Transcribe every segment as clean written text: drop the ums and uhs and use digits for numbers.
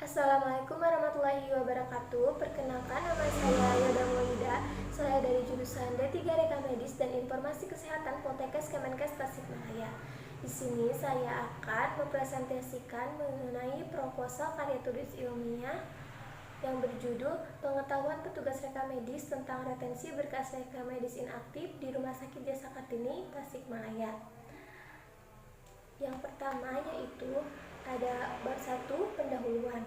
Assalamualaikum warahmatullahi wabarakatuh. Perkenalkan, nama saya Yoda Maulida. Saya dari jurusan D3 Reka Medis dan Informasi Kesehatan Poltekkes Kemenkes Tasikmalaya. Di sini saya akan mempresentasikan mengenai proposal karya tulis ilmiah yang berjudul Pengetahuan Petugas Reka Medis tentang Retensi Berkas Reka Medis Inaktif di Rumah Sakit Jasa Kartini, Tasikmalaya. Yang pertama yaitu ada bab 1 pendahuluan.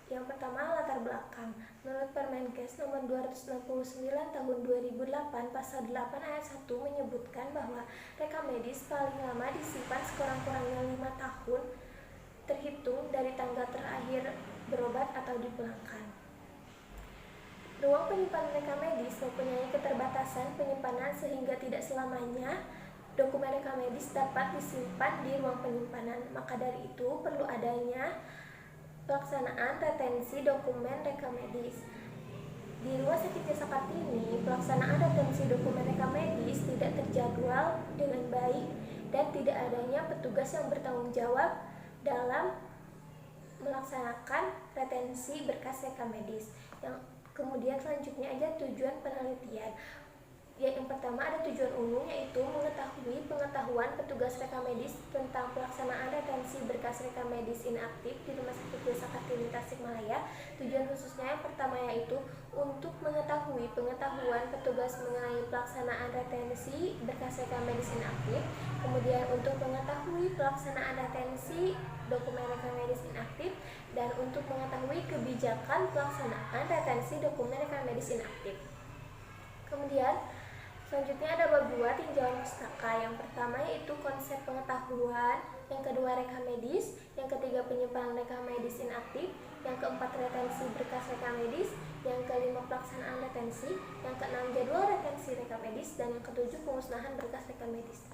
Yang pertama, latar belakang. Menurut Permenkes nomor 269 tahun 2008 pasal 8 ayat 1 menyebutkan bahwa reka medis paling lama disimpan sekurang-kurangnya 5 tahun terhitung dari tanggal terakhir berobat atau dipulangkan. Ruang penyimpanan reka medis mempunyai keterbatasan penyimpanan sehingga tidak selamanya dokumen reka medis dapat disimpan di ruang penyimpanan. Maka dari itu perlu adanya pelaksanaan retensi dokumen reka medis. Di Rumah Sakit Jasa Kartini, pelaksanaan retensi dokumen reka medis tidak terjadwal dengan baik dan tidak adanya petugas yang bertanggung jawab dalam melaksanakan retensi berkas reka medis. Kemudian selanjutnya ada tujuan penelitian. Yang pertama ada tujuan umum, yaitu mengetahui pengetahuan petugas reka medis tentang pelaksanaan retensi berkas reka medis inaktif di Rumah Sakit Jasa Kartini Tasikmalaya. Tujuan khususnya yang pertama yaitu untuk mengetahui pengetahuan petugas mengenai pelaksanaan retensi berkas reka medis inaktif. Kemudian untuk mengetahui pelaksanaan retensi dokumen reka medis inaktif, dan untuk mengetahui kebijakan pelaksanaan retensi dokumen reka medis inaktif. Kemudian selanjutnya ada bab 2 tinjauan pustaka. Yang pertama yaitu konsep pengetahuan, yang kedua reka medis, yang ketiga penyimpanan reka medis inaktif, yang keempat retensi berkas reka medis, yang kelima pelaksanaan retensi, yang keenam jadwal retensi reka medis, dan yang ketujuh pemusnahan berkas reka medis.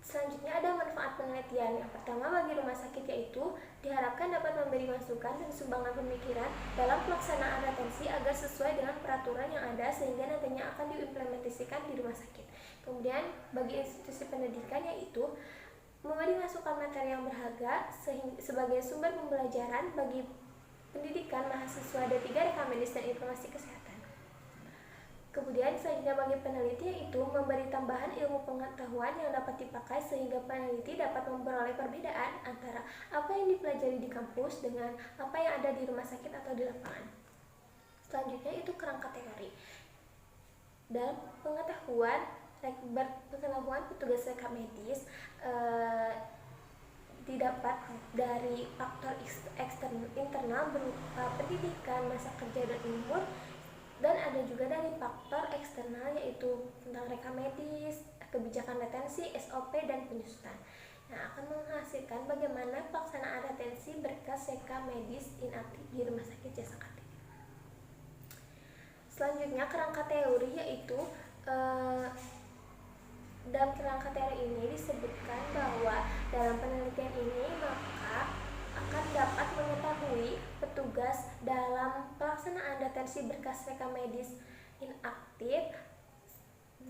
Selanjutnya ada manfaat penelitian. Yang pertama bagi rumah sakit yaitu diharapkan dapat memberi masukan dan sumbangan pemikiran dalam pelaksanaan retensi agar sesuai dengan peraturan yang ada sehingga nantinya akan diimplementasikan di rumah sakit. Kemudian bagi institusi pendidikan yaitu memberi masukan materi yang berharga sebagai sumber pembelajaran bagi pendidikan mahasiswa D3 Reka Medis dan Informasi Kesehatan. Kemudian selanjutnya bagi peneliti yaitu memberi tambahan ilmu pengetahuan yang dapat dipakai sehingga peneliti dapat memperoleh perbedaan antara apa yang dipelajari di kampus dengan apa yang ada di rumah sakit atau di lapangan. Selanjutnya itu kerangka teori. Dalam pengetahuan petugas reka medis didapat dari faktor internal berupa pendidikan, masa kerja, dan umur, dan ada juga dari faktor eksternal yaitu tentang reka medis, kebijakan retensi, SOP, dan penyusutan. Akan menghasilkan bagaimana pelaksanaan retensi berkas reka medis inaktif di Rumah Sakit Jasa Kartini. Selanjutnya kerangka teori yaitu dalam kerangka teori ini disebutkan bahwa dalam penelitian ini maka akan dapat mengetahui petugas dalam pelaksanaan retensi berkas reka medis inaktif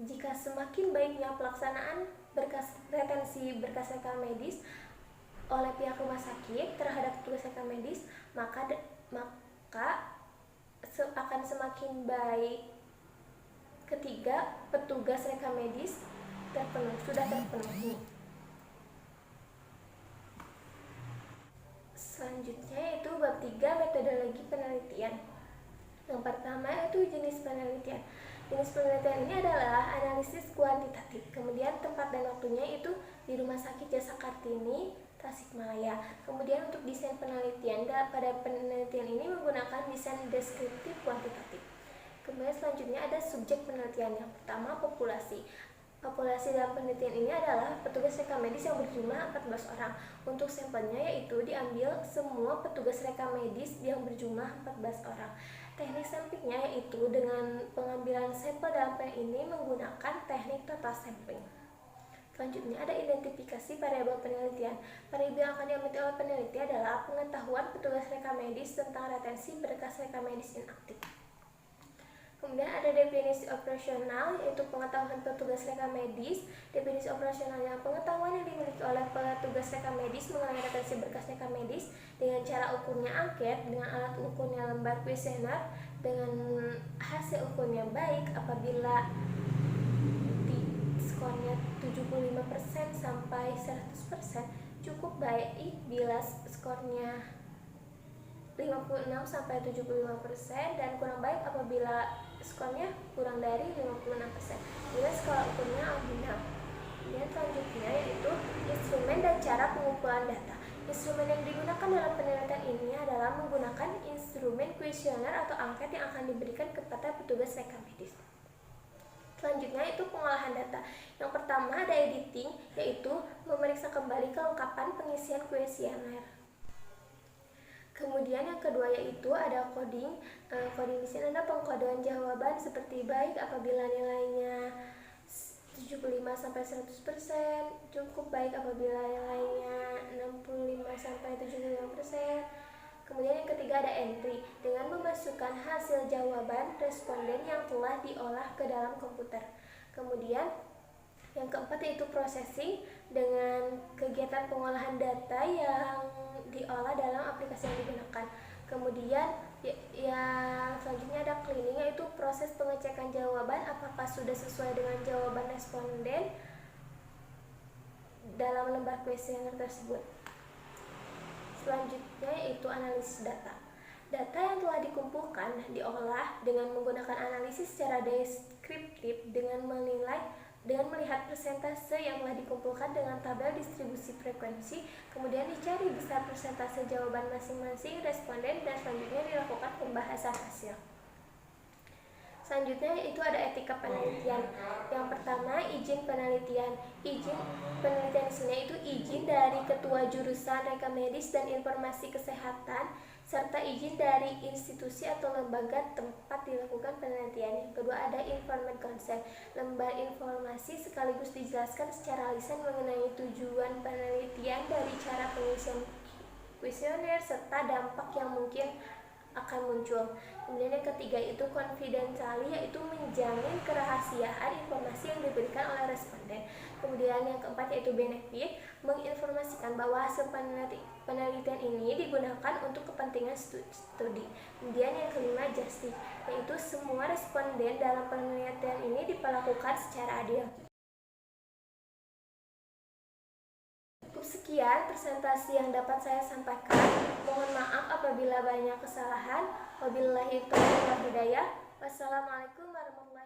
jika semakin baiknya pelaksanaan retensi berkas reka medis oleh pihak rumah sakit terhadap petugas reka medis, maka akan semakin baik ketika petugas reka medis sudah terpenuhi. Selanjutnya yaitu bab 3 metodologi penelitian. Yang pertama yaitu jenis penelitian. Jenis penelitian ini adalah analisis kuantitatif. Kemudian tempat dan waktunya itu di Rumah Sakit Jasa Kartini Tasikmalaya. Kemudian untuk desain penelitian, pada penelitian ini menggunakan desain deskriptif kuantitatif. Kemudian selanjutnya ada subjek penelitian. Yang pertama populasi. Populasi dalam penelitian ini adalah petugas reka medis yang berjumlah 14 orang. Untuk sampelnya yaitu diambil semua petugas reka medis yang berjumlah 14 orang. Teknik sampingnya yaitu dengan pengambilan sampel dalam penelitian ini menggunakan teknik total sampling. Selanjutnya ada identifikasi variabel penelitian. Variabel yang akan diambil oleh peneliti adalah pengetahuan petugas reka medis tentang retensi berkas reka medis inaktif. Kemudian ada definisi operasional, yaitu pengetahuan petugas reka medis. Definisi operasionalnya pengetahuan yang dimiliki oleh petugas reka medis mengenai retensi berkas reka medis dengan cara cara ukurnya angket dengan alat ukurnya lembar kuesioner dengan hasil ukurnya baik apabila di skornya 75% sampai 100%, cukup baik bila skornya 56 sampai 75%, dan kurang baik apabila skornya kurang dari 56%. Bila skala ukurnya alginam. Kemudian selanjutnya yaitu instrumen dan cara pengumpulan data. Instrumen yang digunakan dalam penelitian ini adalah menggunakan instrumen kuesioner atau angket yang akan diberikan kepada petugas rekam medis. Selanjutnya itu pengolahan data. Yang pertama ada editing, yaitu memeriksa kembali kelengkapan pengisian kuesioner. Kemudian yang kedua yaitu ada coding. Coding di sini ada pengkodean jawaban seperti baik apabila nilainya 75 sampai 100%, cukup baik apabila nilainya 65 sampai 75%. Kemudian yang ketiga ada entry, dengan memasukkan hasil jawaban responden yang telah diolah ke dalam komputer. Kemudian yang keempat yaitu processing, dengan kegiatan pengolahan data yang diolah dalam aplikasi yang digunakan. Kemudian yang selanjutnya ada cleaning, yaitu proses pengecekan jawaban apakah sudah sesuai dengan jawaban responden dalam lembar kuesioner tersebut. Selanjutnya yaitu analisis data. Data yang telah dikumpulkan diolah dengan menggunakan analisis secara deskriptif dengan melihat persentase yang telah dikumpulkan dengan tabel distribusi frekuensi, kemudian dicari besar persentase jawaban masing-masing responden, dan selanjutnya dilakukan pembahasan hasil. Selanjutnya itu ada etika penelitian. Yang pertama izin penelitian. Izin penelitian di sini itu izin dari ketua jurusan rekam medis dan informasi kesehatan, serta izin dari institusi atau lembaga tempat dilakukan penelitian. Yang kedua ada informed consent, lembar informasi sekaligus dijelaskan secara lisan mengenai tujuan penelitian dari cara pengisian kuesioner serta dampak yang mungkin akan muncul. Kemudian yang ketiga itu confidentiality, yaitu menjamin kerahasiaan informasi yang diberikan oleh responden. Kemudian yang keempat yaitu benefit, menginformasikan bahwa hasil penelitian ini digunakan untuk kepentingan studi. Kemudian yang kelima justice, yaitu semua responden dalam penelitian ini diperlakukan secara adil. Sekian presentasi yang dapat saya sampaikan. Mohon maaf apabila banyak kesalahan. Wabillahi taufiq wal hidayah. Wassalamualaikum warahmatullahi wabarakatuh.